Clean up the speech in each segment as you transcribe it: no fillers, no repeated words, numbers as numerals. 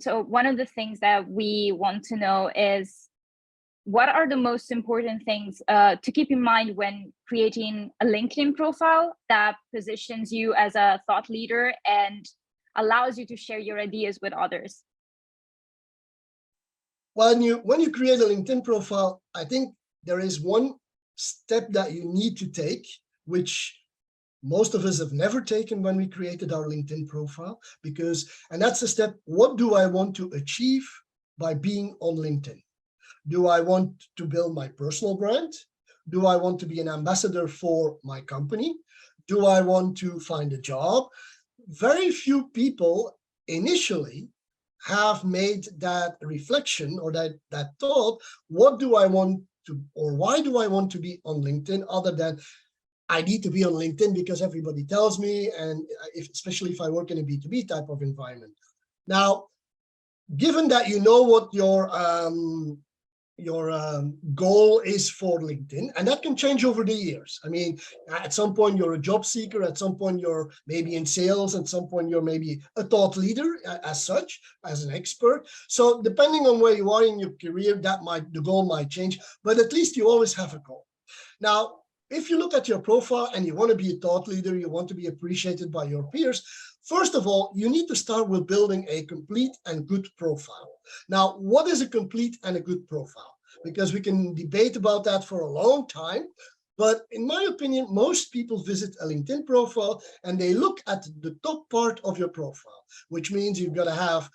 So one of the things that we want to know is, what are the most important things to keep in mind when creating a LinkedIn profile that positions you as a thought leader and allows you to share your ideas with others? When you create a LinkedIn profile, I think there is one step that you need to take, which most of us have never taken when we created our LinkedIn profile, and that's the step: what do I want to achieve by being on LinkedIn? Do I want to build my personal brand? Do I want to be an ambassador for my company? Do I want to find a job? Very few people initially have made that reflection or that thought, what do I want to, or why do I want to be on LinkedIn, other than I need to be on LinkedIn because everybody tells me, and especially if I work in a B2B type of environment. Now, given that you know what your goal is for LinkedIn, and that can change over the years. I mean, at some point you're a job seeker, at some point you're maybe in sales, at some point you're maybe a thought leader as such, as an expert. So depending on where you are in your career, the goal might change, but at least you always have a goal. Now, if you look at your profile and you want to be a thought leader, you want to be appreciated by your peers, first of all, you need to start with building a complete and good profile. Now, what is a complete and a good profile? Because we can debate about that for a long time. But in my opinion, most people visit a LinkedIn profile and they look at the top part of your profile, which means you've got to have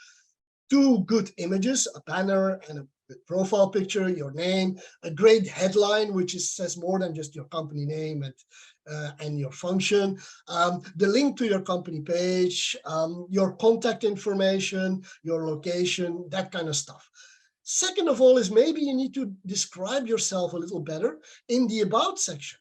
2 good images, a banner and a profile picture, your name, a great headline, which says more than just your company name and your function, the link to your company page, your contact information, your location, that kind of stuff. Second of all is maybe you need to describe yourself a little better in the About section,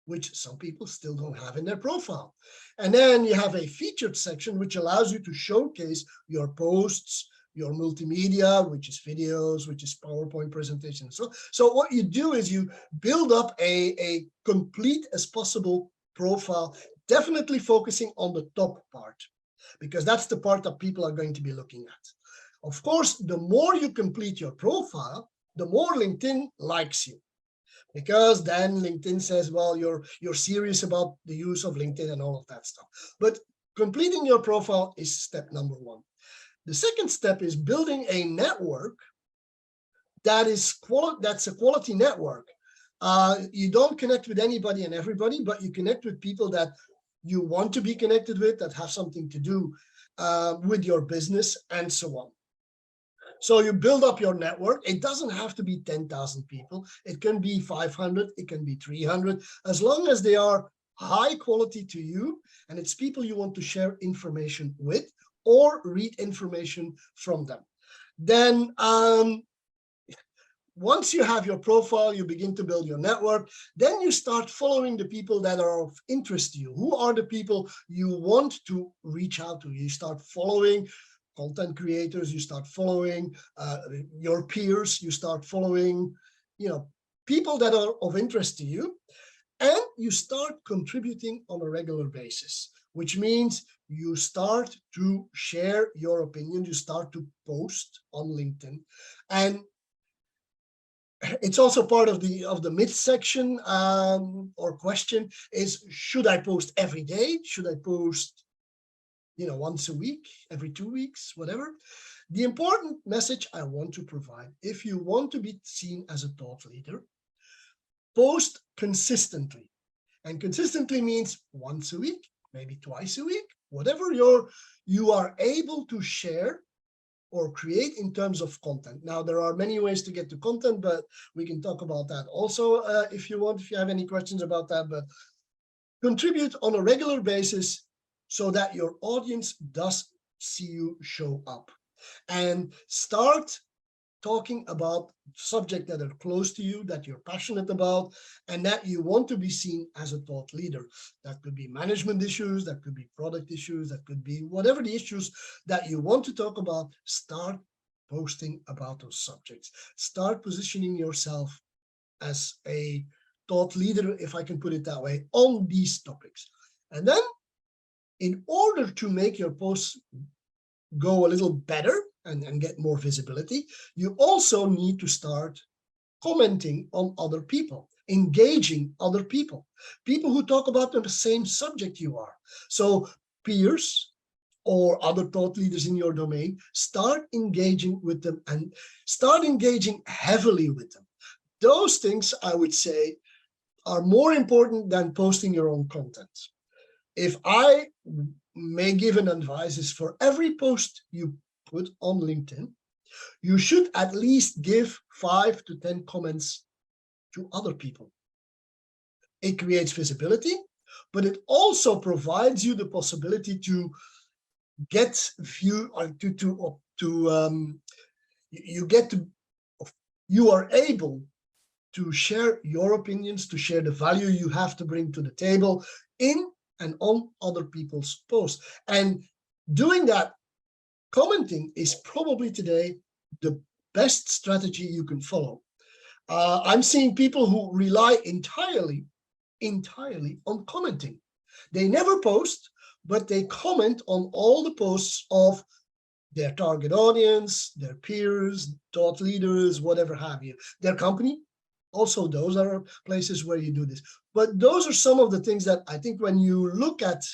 which some people still don't have in their profile. And then you have a featured section, which allows you to showcase your posts, your multimedia, which is videos, which is PowerPoint presentations. So what you do is you build up a complete as possible profile, definitely focusing on the top part, because that's the part that people are going to be looking at. Of course, the more you complete your profile, the more LinkedIn likes you, because then LinkedIn says, well, you're serious about the use of LinkedIn and all of that stuff. But completing your profile is step number 1. The second step is building a network that's a quality network. You don't connect with anybody and everybody, but you connect with people that you want to be connected with, that have something to do with your business, and so on. So you build up your network. It doesn't have to be 10,000 people. It can be 500, it can be 300, as long as they are high quality to you, and it's people you want to share information with or read information from them. Then once you have your profile, you begin to build your network. Then you start following the people that are of interest to you. Who are the people you want to reach out to? You start following content creators, you start following your peers, you start following, people that are of interest to you, and you start contributing on a regular basis, which means you start to share your opinion, you start to post on LinkedIn. And it's also part of the myth section or question is, should I post every day? Should I post once a week, every 2 weeks, whatever? The important message I want to provide, if you want to be seen as a thought leader, post consistently. And consistently means once a week, maybe twice a week, whatever you are able to share or create in terms of content. Now, there are many ways to get to content, but we can talk about that also if you have any questions about that. But contribute on a regular basis so that your audience does see you show up, and start talking about subjects that are close to you, that you're passionate about, and that you want to be seen as a thought leader. That could be management issues, that could be product issues, that could be whatever the issues that you want to talk about. Start posting about those subjects. Start positioning yourself as a thought leader, if I can put it that way, on these topics. And then, in order to make your posts go a little better and get more visibility, you also need to start commenting on other people, engaging other people who talk about the same subject you are. So peers or other thought leaders in your domain, start engaging with them and start engaging heavily with them. Those things, I would say, are more important than posting your own content. If I may give an advice, is for every post you put on LinkedIn, you should at least give 5 to 10 comments to other people. It creates visibility, but it also provides you the possibility to get view or you are able to share your opinions, to share the value you have to bring to the table in and on other people's posts. And doing that, commenting, is probably today the best strategy you can follow. I'm seeing people who rely entirely on commenting. They never post, but they comment on all the posts of their target audience, their peers, thought leaders, whatever have you, their company. Also, those are places where you do this. But those are some of the things that I think when you look at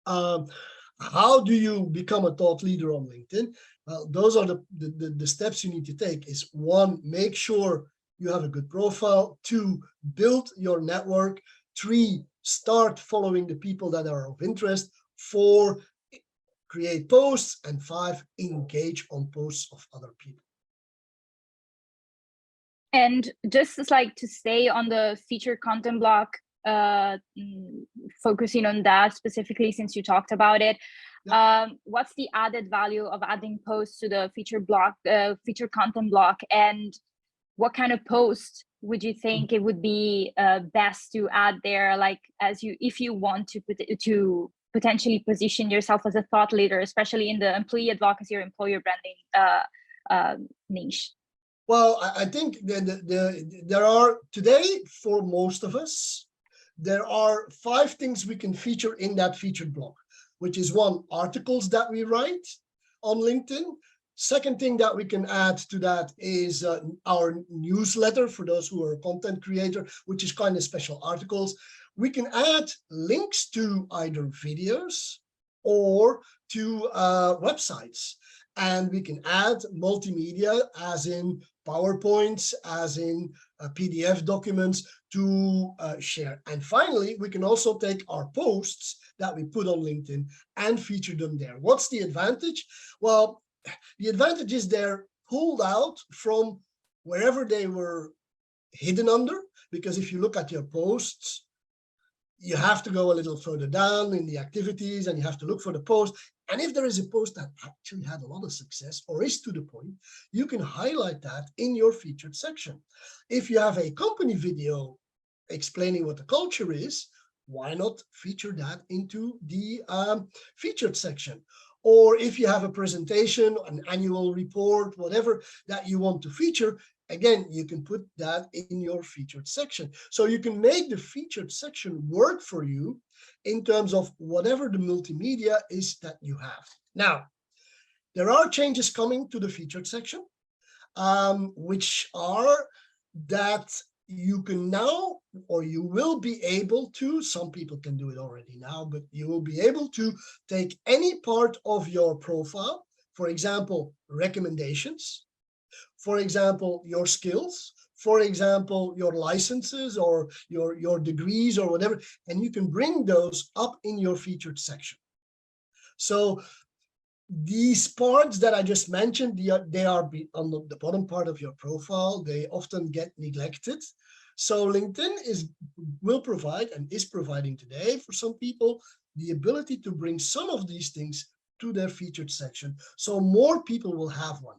how do you become a thought leader on LinkedIn, those are the steps you need to take. Is 1, make sure you have a good profile. 2, build your network. 3, start following the people that are of interest. 4, create posts. And 5, engage on posts of other people. And just like to stay on the featured content block, focusing on that specifically since you talked about it, what's the added value of adding posts to the featured content block, and what kind of post would you think it would be best to add there, like if you want to potentially position yourself as a thought leader, especially in the employee advocacy or employer branding niche? Well, I think there are today, for most of us, there are 5 things we can feature in that featured blog, which is 1, articles that we write on LinkedIn. Second thing that we can add to that is our newsletter for those who are a content creator, which is kind of special articles. We can add links to either videos or to websites. And we can add multimedia, as in PowerPoints, as in PDF documents, to share. And finally, we can also take our posts that we put on LinkedIn and feature them there. What's the advantage? Well, the advantage is they're pulled out from wherever they were hidden under, because if you look at your posts, you have to go a little further down in the activities and you have to look for the post. And if there is a post that actually had a lot of success or is to the point, you can highlight that in your featured section. If you have a company video explaining what the culture is, why not feature that into the featured section? Or if you have a presentation, an annual report, whatever that you want to feature, again, you can put that in your featured section. So you can make the featured section work for you in terms of whatever the multimedia is that you have. Now, there are changes coming to the featured section, which are that you can now, or you will be able to, some people can do it already now, but you will be able to take any part of your profile, for example, recommendations, for example, your skills, for example, your licenses or your degrees or whatever, and you can bring those up in your featured section. So these parts that I just mentioned, they are on the bottom part of your profile. They often get neglected. So LinkedIn will provide and is providing today for some people the ability to bring some of these things to their featured section. So more people will have one.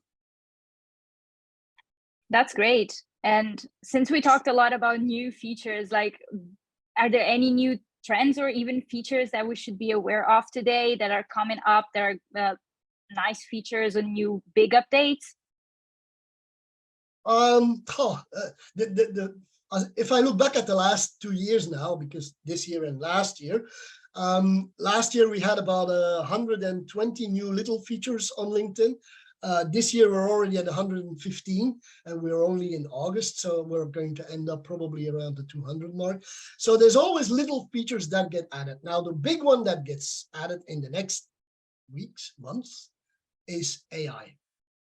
That's great. And since we talked a lot about new features, like, are there any new trends or even features that we should be aware of today that are coming up, that are nice features and new big updates? If I look back at the last 2 years now, because this year and last year, Last year, we had about 120 new little features on LinkedIn. This year, we're already at 115, and we're only in August, so we're going to end up probably around the 200 mark. So there's always little features that get added. Now, the big one that gets added in the next weeks, months, is AI.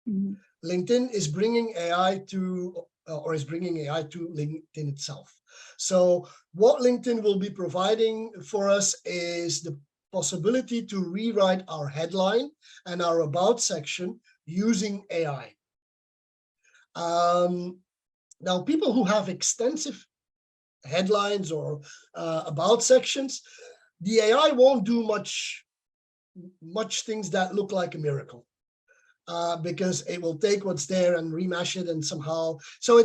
Mhm. LinkedIn is bringing AI to, or is bringing AI to LinkedIn itself. So what LinkedIn will be providing for us is the possibility to rewrite our headline and our about section using AI. Now, people who have extensive headlines or about sections, the AI won't do much things that look like a miracle. Because it will take what's there and remash it and somehow, so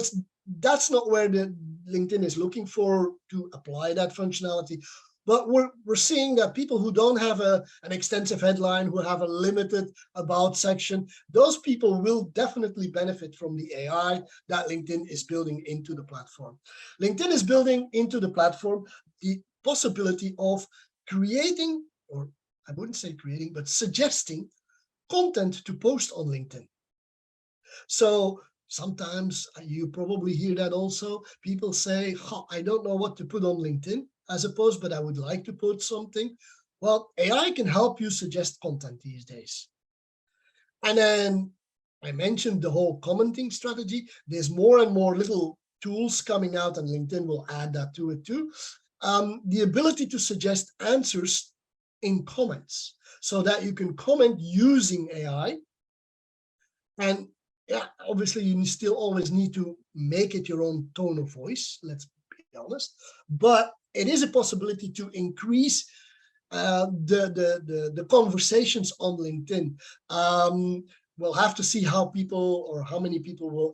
that's not where the LinkedIn is looking for to apply that functionality. But we're seeing that people who don't have an extensive headline, who have a limited about section, those people will definitely benefit from the AI that LinkedIn is building into the platform. LinkedIn is building into the platform the possibility of creating, or I wouldn't say creating, but suggesting content to post on LinkedIn. So sometimes you probably hear that also. People say, I don't know what to put on LinkedIn as a post, but I would like to put something. Well, AI can help you suggest content these days. And then I mentioned the whole commenting strategy. There's more and more little tools coming out, and LinkedIn will add that to it too. The ability to suggest answers in comments, so that you can comment using AI. And yeah, obviously you still always need to make it your own tone of voice, let's be honest, but it is a possibility to increase the conversations on LinkedIn. We'll have to see how people, or how many people will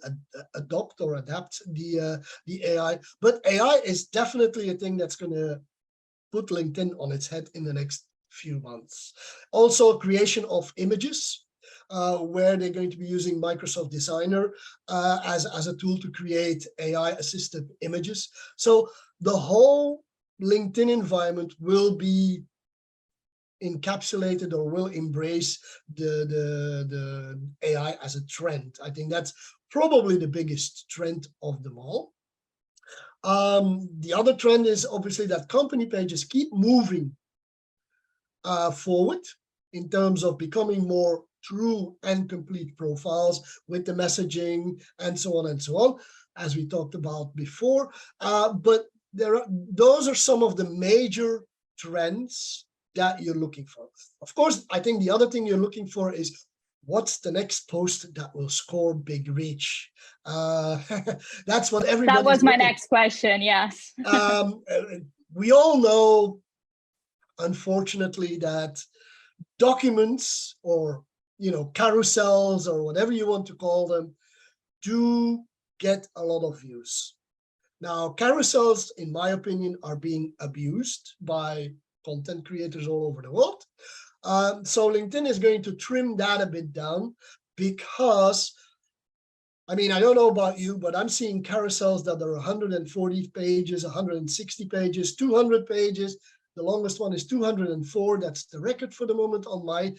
adopt or adapt the AI, but AI is definitely a thing that's going to put LinkedIn on its head in the next few months. Also, creation of images, where they're going to be using Microsoft Designer as a tool to create AI-assisted images. So the whole LinkedIn environment will be encapsulated, or will embrace the AI as a trend. I think that's probably the biggest trend of them all. The other trend is obviously that company pages keep moving forward in terms of becoming more true and complete profiles with the messaging and so on, as we talked about before. But those are some of the major trends that you're looking for. Of course, I think the other thing you're looking for is, what's the next post that will score big reach? That's what everybody. That was my next question. Yes. We all know, unfortunately, that documents, or carousels, or whatever you want to call them, do get a lot of views. Now, carousels, in my opinion, are being abused by content creators all over the world. So LinkedIn is going to trim that a bit down, because, I mean, I don't know about you, but I'm seeing carousels that are 140 pages, 160 pages, 200 pages. The longest one is 204. That's the record for the moment on my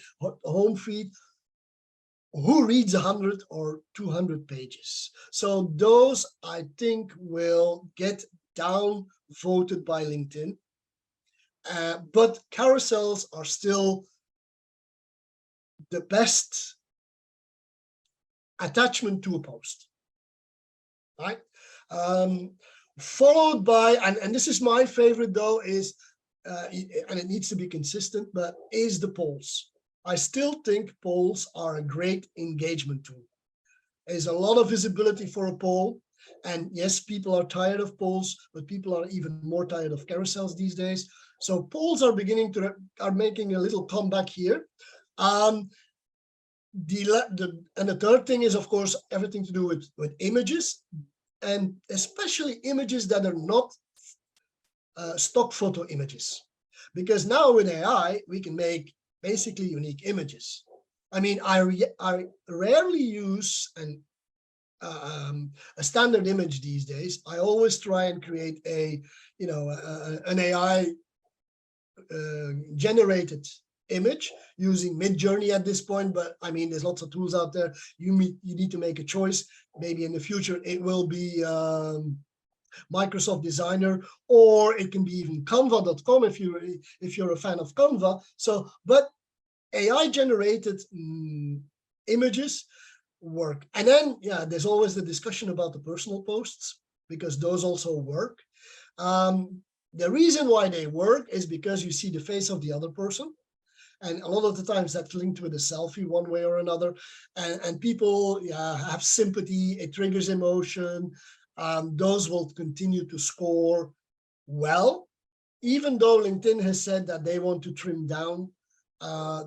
home feed. Who reads 100 or 200 pages? So those, I think, will get down voted by LinkedIn. But carousels are still the best attachment to a post, right? Followed by, and this is my favorite though, is, and it needs to be consistent, but is the polls. I still think polls are a great engagement tool. There's a lot of visibility for a poll. And yes, people are tired of polls, but people are even more tired of carousels these days. So polls are making a little comeback here. And the third thing is, of course, everything to do with images, and especially images that are not stock photo images. Because now with AI, we can make basically unique images. I mean, I rarely use a standard image these days. I always try and create an AI generated image using Mid-Journey at this point, but I mean, there's lots of tools out there. You need to make a choice. Maybe in the future it will be Microsoft Designer, or it can be even Canva.com if you're a fan of Canva. So, but AI generated images work. And then, yeah, there's always the discussion about the personal posts, because those also work. The reason why they work is because you see the face of the other person. And a lot of the times that's linked with a selfie one way or another. And people have sympathy, it triggers emotion. Those will continue to score well, even though LinkedIn has said that they want to trim down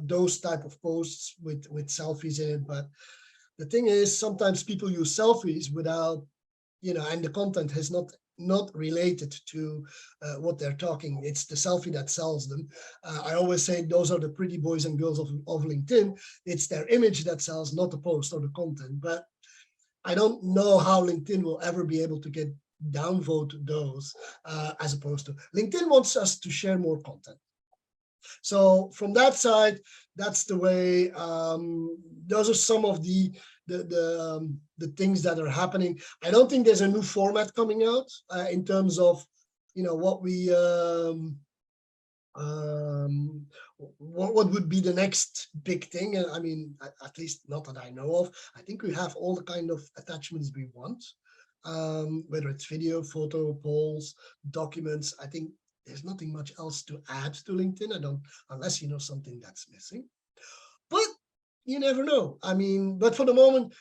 those type of posts with selfies in it. But the thing is, sometimes people use selfies without, and the content has not related to what they're talking. It's the selfie that sells them. I always say those are the pretty boys and girls of LinkedIn. It's their image that sells, not the post or the content. But I don't know how LinkedIn will ever be able to get downvote those as opposed to LinkedIn wants us to share more content. So from that side, that's the way. Those are some of the things that are happening. I don't think there's a new format coming out in terms of, what we what would be the next big thing. I mean, at least not that I know of. I think we have all the kind of attachments we want, whether it's video, photo, polls, documents. I think there's nothing much else to add to LinkedIn. Unless you know something that's missing. But you never know. I mean, but for the moment,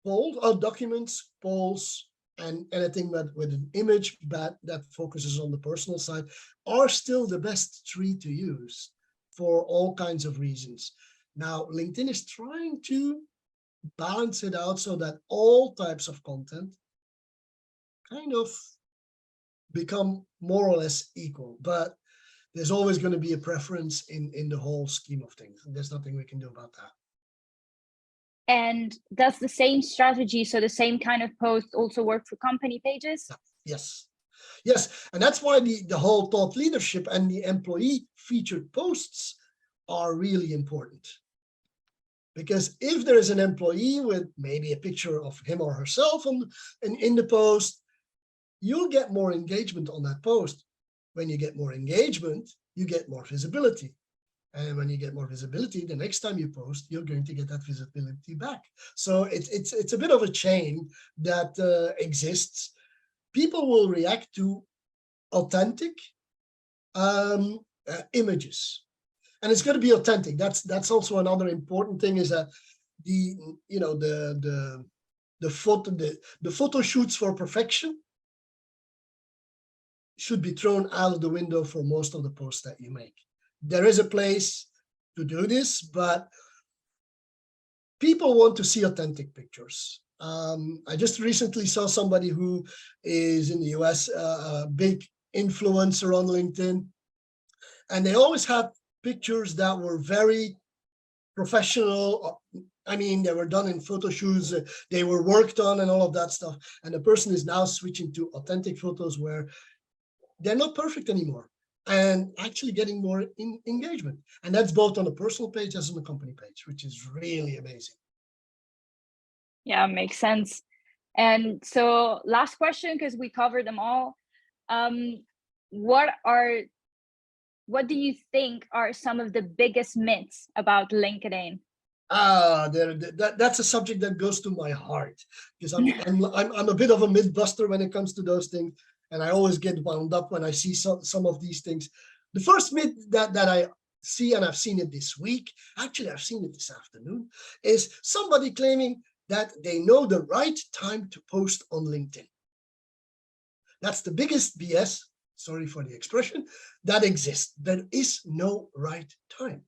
polls or documents, polls, and anything that with an image that focuses on the personal side are still the best tree to use for all kinds of reasons. Now, LinkedIn is trying to balance it out so that all types of content kind of become more or less equal, but there's always going to be a preference in the whole scheme of things. And there's nothing we can do about that. And does the same strategy, so the same kind of post, also work for company pages? Yes. Yes. And that's why the whole thought leadership and the employee featured posts are really important. Because if there is an employee with maybe a picture of him or herself in the post, you'll get more engagement on that post. When you get more engagement, you get more visibility. And when you get more visibility, the next time you post, you're going to get that visibility back. So it's a bit of a chain that exists. People will react to authentic images, and it's going to be authentic. That's also another important thing, is that the photo shoots for perfection should be thrown out of the window for most of the posts that you make. There is a place to do this, but people want to see authentic pictures. I just recently saw somebody who is in the US, a big influencer on LinkedIn, and they always had pictures that were very professional. I mean, they were done in photo shoots, they were worked on and all of that stuff. And the person is now switching to authentic photos where they're not perfect anymore, and actually getting more engagement. And that's both on a personal page as on the company page, which is really amazing. Yeah, makes sense. And so last question, because we covered them all. What do you think are some of the biggest myths about LinkedIn? That's a subject that goes to my heart, because I'm a bit of a myth buster when it comes to those things. And I always get wound up when I see some of these things. The first myth that I see, and I've seen it this week, actually I've seen it this afternoon, is somebody claiming that they know the right time to post on LinkedIn. That's the biggest BS, sorry for the expression, that exists. There is no right time.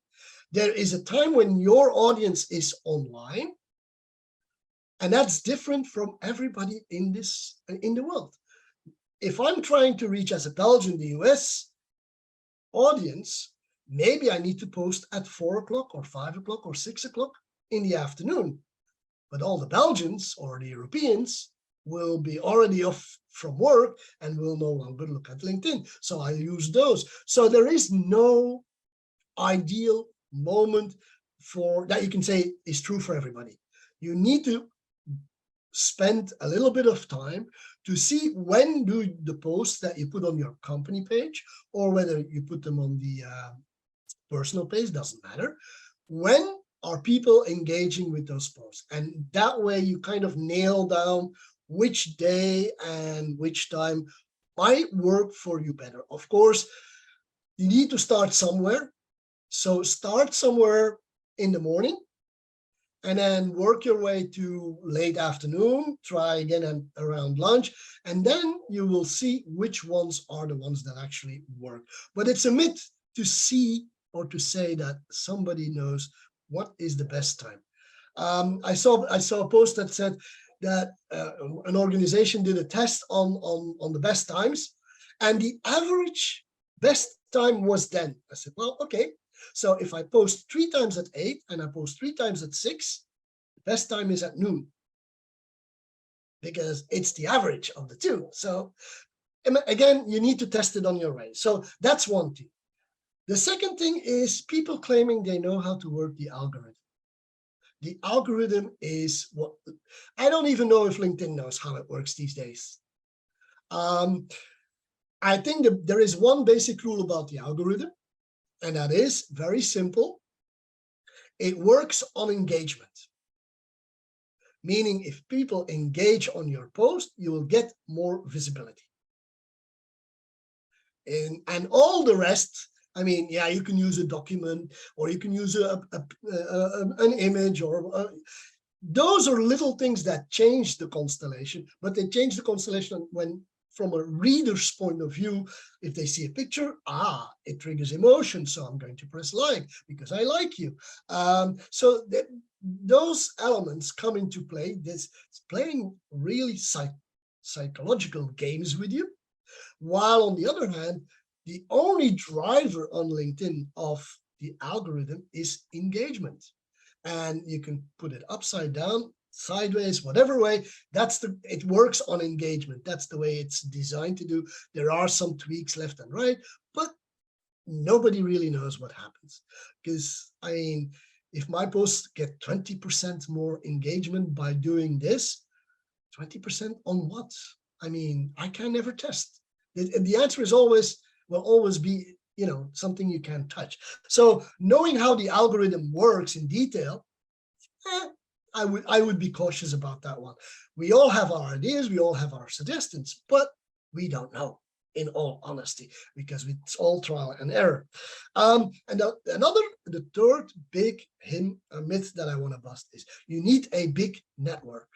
There is a time when your audience is online, and that's different from everybody in the world. If I'm trying to reach as a Belgian the US audience, maybe I need to post at 4 o'clock or 5 o'clock or 6 o'clock in the afternoon. But all the Belgians or the Europeans will be already off from work and will no longer look at LinkedIn. So I use those. So there is no ideal moment for that you can say is true for everybody. You need to spend a little bit of time to see when do the posts that you put on your company page, or whether you put them on the personal page, doesn't matter. When are people engaging with those posts? And that way you kind of nail down which day and which time might work for you better. Of course, you need to start somewhere. So start somewhere in the morning and then work your way to late afternoon, try again around lunch, and then you will see which ones are the ones that actually work. But it's a myth to see or to say that somebody knows what is the best time. I saw a post that said that an organization did a test on the best times, and the average best time was 10. I said, well, okay. So if I post 3 times at 8 and I post 3 times at 6, the best time is at noon, because it's the average of the two. So again, you need to test it on your way. So that's one thing. The second thing is people claiming they know how to work the algorithm. The algorithm is what, I don't even know if LinkedIn knows how it works these days. I think that there is one basic rule about the algorithm, and that is very simple. It works on engagement. Meaning if people engage on your post, you will get more visibility. And all the rest, I mean, yeah, you can use a document, or you can use an image, or those are little things that change the constellation, but they change the constellation when, from a reader's point of view, if they see a picture, it triggers emotion, so I'm going to press like because I like you. So those elements come into play. This is playing really psychological games with you, while on the other hand, the only driver on LinkedIn of the algorithm is engagement. And you can put it upside down, sideways, whatever way. It works on engagement. That's the way it's designed to do. There are some tweaks left and right, but nobody really knows what happens. Because I mean, if my posts get 20% more engagement by doing this, 20% on what? I mean, I can never test. The answer is will always be, something you can't touch. So knowing how the algorithm works in detail, I would be cautious about that one. We all have our ideas, we all have our suggestions, but we don't know, in all honesty, because it's all trial and error. And the third big myth that I want to bust is you need a big network.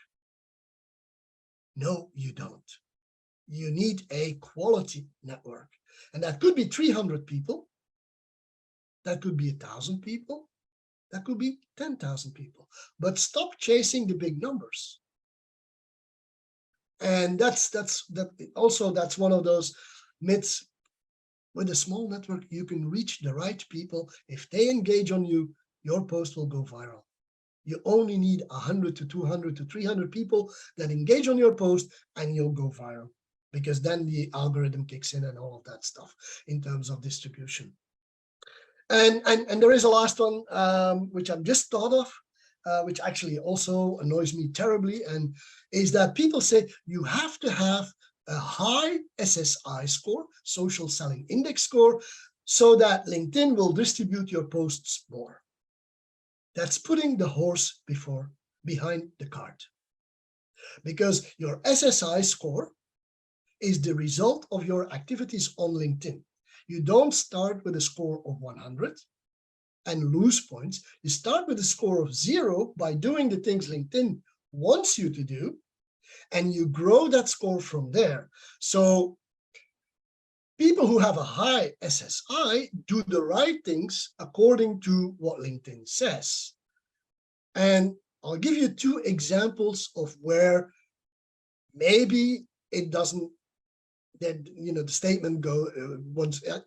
No, you don't. You need a quality network. And that could be 300 people. That could be 1,000 people. That could be 10,000 people. But stop chasing the big numbers. And that's one of those myths. With a small network, you can reach the right people. If they engage on you, your post will go viral. You only need 100 to 200 to 300 people that engage on your post, and you'll go viral, because then the algorithm kicks in and all of that stuff in terms of distribution. And there is a last one, which I've just thought of, which actually also annoys me terribly, and is that people say you have to have a high SSI score, social selling index score, so that LinkedIn will distribute your posts more. That's putting the horse behind the cart, because your SSI score is the result of your activities on LinkedIn. You don't start with a score of 100 and lose points. You start with a score of 0 by doing the things LinkedIn wants you to do, and you grow that score from there. So people who have a high SSI do the right things according to what LinkedIn says. And I'll give you 2 examples of where maybe it doesn't, that the statement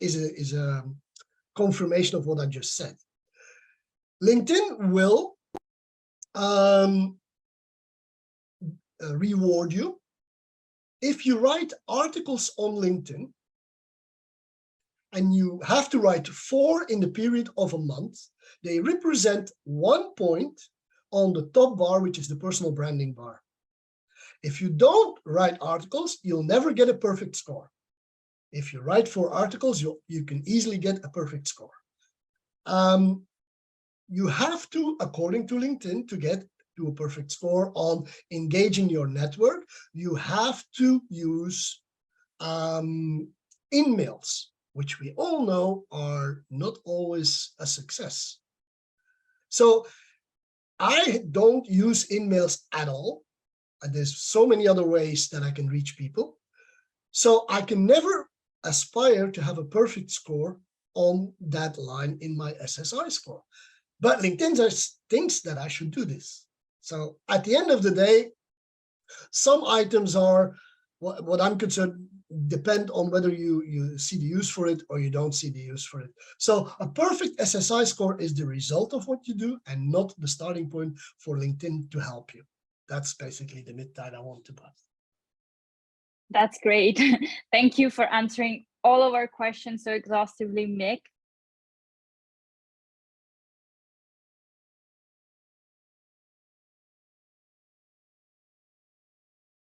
is a confirmation of what I just said. LinkedIn will reward you if you write articles on LinkedIn, and you have to write 4 in the period of a month, they represent 1 point on the top bar, which is the personal branding bar. If you don't write articles, you'll never get a perfect score. If you write 4 articles, you can easily get a perfect score. You have to, according to LinkedIn, to get to a perfect score on engaging your network, you have to use in-mails, which we all know are not always a success. So I don't use in-mails at all. And there's so many other ways that I can reach people. So I can never aspire to have a perfect score on that line in my SSI score. But LinkedIn thinks that I should do this. So at the end of the day, some items are what I'm concerned depend on whether you see the use for it or you don't see the use for it. So a perfect SSI score is the result of what you do and not the starting point for LinkedIn to help you. That's basically the mid-tide I want to pass. That's great. Thank you for answering all of our questions so exhaustively, Mick.